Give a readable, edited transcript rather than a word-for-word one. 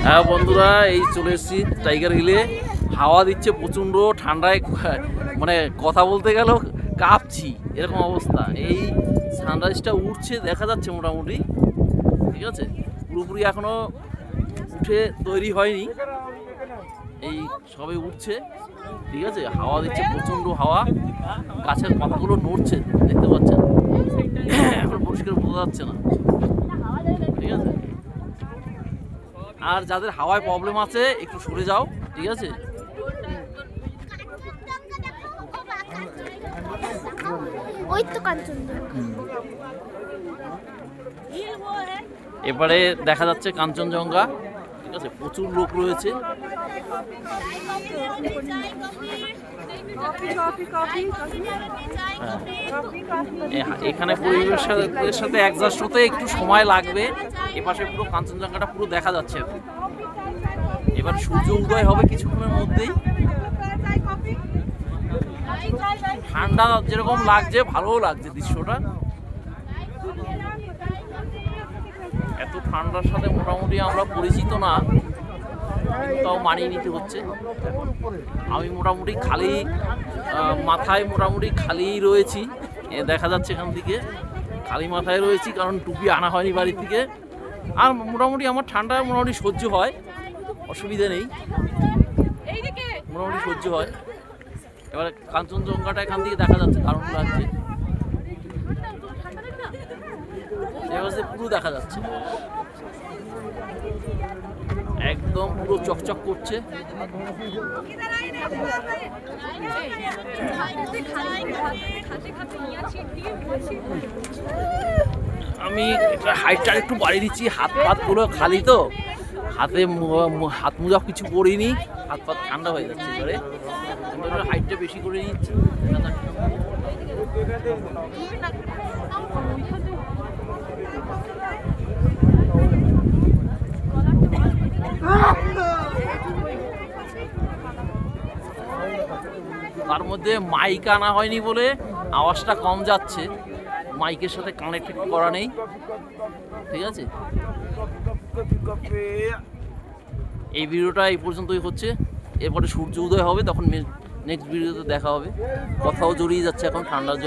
হ্যাঁ বন্ধুরা, এই চলে এসেছি টাইগার হিলে। হাওয়া দিচ্ছে প্রচণ্ড, ঠান্ডায় মানে কথা বলতে গেলেও কাঁপছি, এরকম অবস্থা। এই সানরাইজটা উঠছে, দেখা যাচ্ছে মোটামুটি, ঠিক আছে। পুরোপুরি এখনো উঠে তৈরি হয়নি, এই সবে উঠছে, ঠিক আছে। হাওয়া দিচ্ছে প্রচণ্ড হাওয়া, গাছের পাতাগুলো নড়ছে, দেখতে পাচ্ছেন। এখন পরিষ্কার বোঝা যাচ্ছে না, ঠিক আছে। আর যাদের হাওয়ায় প্রবলেম আছে একটু সরে যাও, ঠিক আছে। ওই তো কাঞ্চনজঙ্ঘা। এবারে দেখা যাচ্ছে কাঞ্চনজঙ্ঘা, ঠিক আছে। প্রচুর লোক রয়েছে। এখানে পরিবেশের সাথে অ্যাডজাস্ট হতে একটু সময় লাগবে। এপাশে পুরো কাঞ্চনজঙ্ঘাটা পুরো দেখা যাচ্ছে। এবার সূর্য উদয় হবে কিছুক্ষণের মধ্যেই। ঠান্ডা যেরকম লাগছে, ভালোও লাগছে দৃশ্যটা। এত ঠান্ডার সাথে মোটামুটি আমরা পরিচিত না, তাও মানিয়ে নিতে হচ্ছে। আমি মোটামুটি খালি মাথায় মোটামুটি খালি রয়েছি, দেখা যাচ্ছে এখান থেকে খালি মাথায় রয়েছি, কারণ টুপি আনা হয়নি বাড়ি থেকে। আর মোটামুটি আমার ঠান্ডা মোটামুটি সহ্য হয়, অসুবিধা নেই, মোটামুটি সহ্য হয়। এবার কাঞ্চনজঙ্ঘাটা এখান থেকে দেখা যাচ্ছে, দারুণ লাগছে। এবার পুরো দেখা যাচ্ছে, একদম পুরো চকচক করছে। আমি হাইটটা একটু বাড়িয়ে দিচ্ছি, হাত পাত গুলো খালি তো, হাতে হাত মোজা কিছু পরিনি, হাত পাত ঠান্ডা হয়ে যাচ্ছে। এবারে হাইটটা বেশি করে নিচ্ছি। তার মধ্যে মাইক আনা হয়নি বলে আওয়াজটা কম যাচ্ছে, মাইকের সাথে কানেক্ট করা নেই, ঠিক আছে। এই ভিডিওটা এই পর্যন্তই হচ্ছে। এরপরে সূর্য উদয় হবে, তখন নেক্সট ভিডিওতে দেখা হবে। কথাও জড়িয়ে যাচ্ছে এখন ঠান্ডার জন্য।